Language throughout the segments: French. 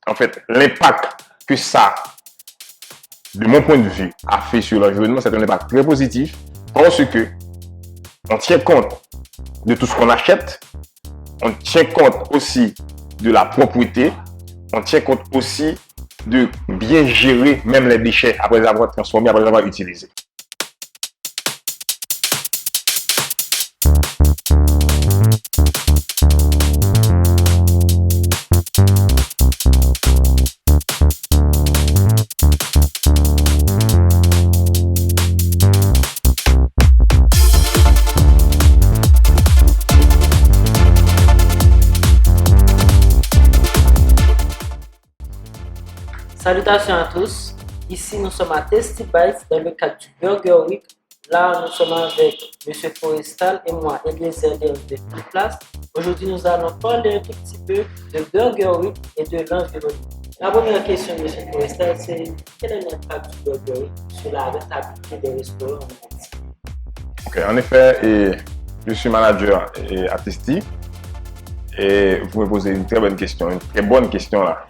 En fait, l'impact que ça, de mon point de vue, a fait sur l'environnement, c'est un impact très positif parce que on tient compte de tout ce qu'on achète, on tient compte aussi de la propreté, on tient compte aussi de bien gérer même les déchets après avoir transformés, après avoir utilisés. Salutations à tous, ici nous sommes à Tasty Bites dans le cadre du Burger Week. Là, nous sommes avec M. Forestal et moi, Eliezer de Place. Aujourd'hui, nous allons parler un tout petit peu de Burger Week et de l'environnement. La première question, M. Forestal, c'est quel est l'impact du Burger Week sur la rentabilité des restaurants en Haïti? Okay, en effet, je suis manager à Tasty et vous me posez une très bonne question là.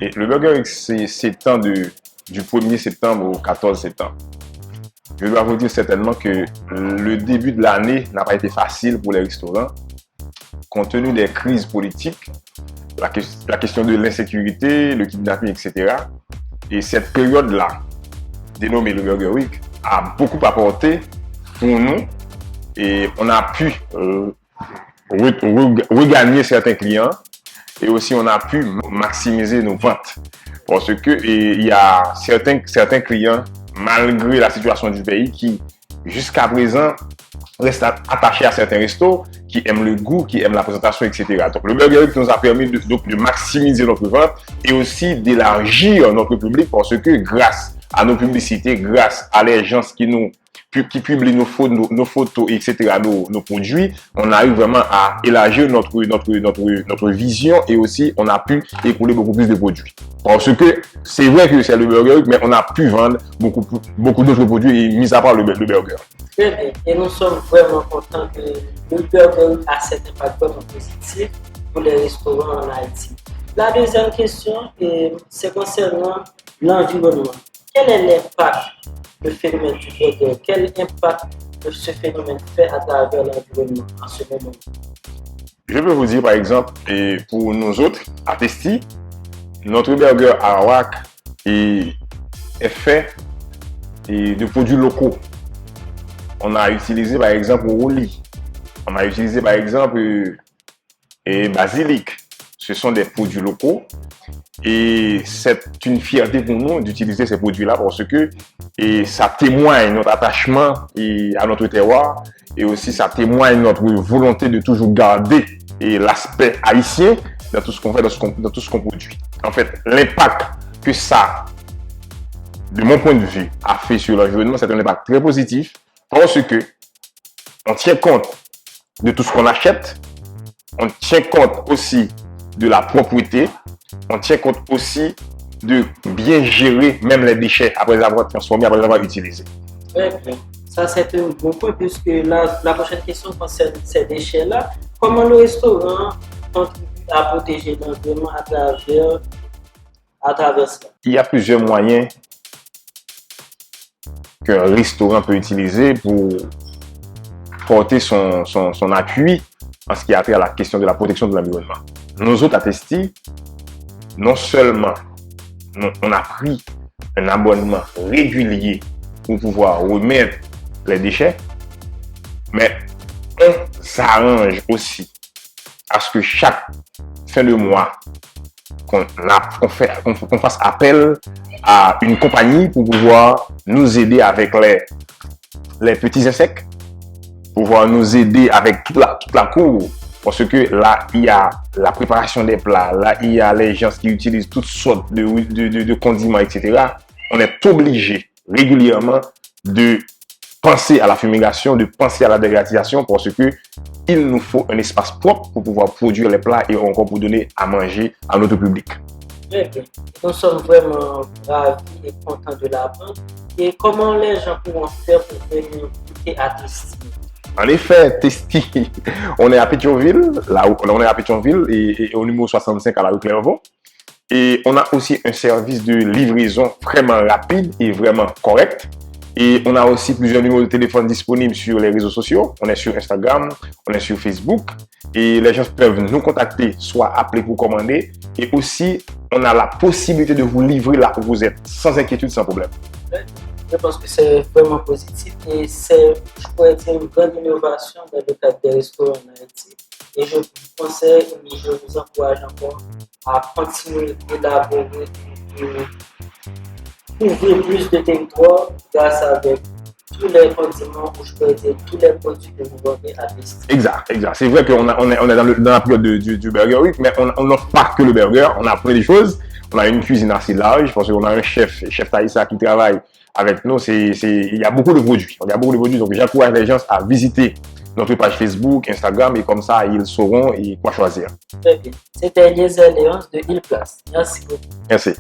Et le Burger Week s'étend du 1er septembre au 14 septembre. Je dois vous dire certainement que le début de l'année n'a pas été facile pour les restaurants, compte tenu des crises politiques, la question de l'insécurité, le kidnapping, etc. Et cette période-là, dénommée le Burger Week, a beaucoup apporté pour nous et on a pu regagner certains clients. Et aussi, on a pu maximiser nos ventes. Parce que il y a certains clients, malgré la situation du pays, qui, jusqu'à présent, restent attachés à certains restos, qui aiment le goût, qui aiment la présentation, etc. Donc, le Burger Week nous a permis de maximiser notre vente et aussi d'élargir notre public parce que grâce à nos publicités, grâce à les gens qui publient nos photos, etc., nos produits, on a eu vraiment à élargir notre vision et aussi on a pu écouler beaucoup plus de produits. Parce que c'est vrai que c'est le burger, mais on a pu vendre beaucoup d'autres produits, mis à part le burger. Très bien. Et nous sommes vraiment contents que le burger a cet impact vraiment positif pour les restaurants en Haïti. La deuxième question, c'est concernant l'environnement. Quel est l'impact du phénomène du burger? Quel impact ce phénomène fait à travers l'environnement en ce moment? Je peux vous dire par exemple, et pour nous autres, à Tasty, notre burger Arawak est fait de produits locaux. On a utilisé par exemple Roli, on a utilisé par exemple basilic. Ce sont des produits locaux. Et c'est une fierté pour nous d'utiliser ces produits-là parce que ça témoigne notre attachement à notre terroir et aussi ça témoigne notre volonté de toujours garder l'aspect haïtien dans tout ce qu'on fait, dans tout ce qu'on produit. En fait, l'impact que ça, de mon point de vue, a fait sur l'environnement, c'est un impact très positif parce que on tient compte de tout ce qu'on achète, on tient compte aussi de la propreté, on tient compte aussi de bien gérer même les déchets après avoir transformés, après avoir utilisés. Très bien. Ça, c'est un bon point puisque la prochaine question concerne ces déchets-là. Comment le restaurant contribue à protéger l'environnement à travers ça? Il y a plusieurs moyens qu'un restaurant peut utiliser pour porter son appui en ce qui a trait à la question de la protection de l'environnement. Nous autres à Tasty, non seulement on a pris un abonnement régulier pour pouvoir remettre les déchets, mais on s'arrange aussi à ce que chaque fin de mois, qu'on fasse appel à une compagnie pour pouvoir nous aider avec les petits insectes, pouvoir nous aider avec toute la cour. Parce que là, il y a la préparation des plats, là, il y a les gens qui utilisent toutes sortes de condiments, etc. On est obligé régulièrement de penser à la fumigation, de penser à la dégradation parce que il nous faut un espace propre pour pouvoir produire les plats et encore pour donner à manger à notre public. Très bien. Nous sommes vraiment ravis et contents de l'apprendre. Et comment les gens pourront faire pour venir goûter à Tasty? En effet, Tasty, on est à Pétionville, là où on est à Pétionville et au numéro 65 à la rue Clairvaux. Et on a aussi un service de livraison vraiment rapide et vraiment correct. Et on a aussi plusieurs numéros de téléphone disponibles sur les réseaux sociaux. On est sur Instagram, on est sur Facebook. Et les gens peuvent nous contacter, soit appeler pour commander. Et aussi, on a la possibilité de vous livrer là où vous êtes, sans inquiétude, sans problème. Je pense que c'est vraiment positif et c'est, je pourrais dire, une grande innovation dans le cadre des restaurants en Haïti. Et je vous conseille et je vous encourage encore à continuer d'élaborer pour couvrir plus de territoires grâce avec tous les condiments ou je pourrais dire tous les produits que vous vendez à Desti. Exact. C'est vrai qu'on est dans la période du Burger Week, mais on n'offre pas que le burger, on a plein de choses. On a une cuisine assez large parce qu'on a un chef Taïssa qui travaille avec nous. Il y a beaucoup de produits. Donc j'encourage les gens à visiter notre page Facebook, Instagram et comme ça ils sauront quoi choisir. Très bien. C'était Eliezer Léonce de Île Place. Merci beaucoup. Merci.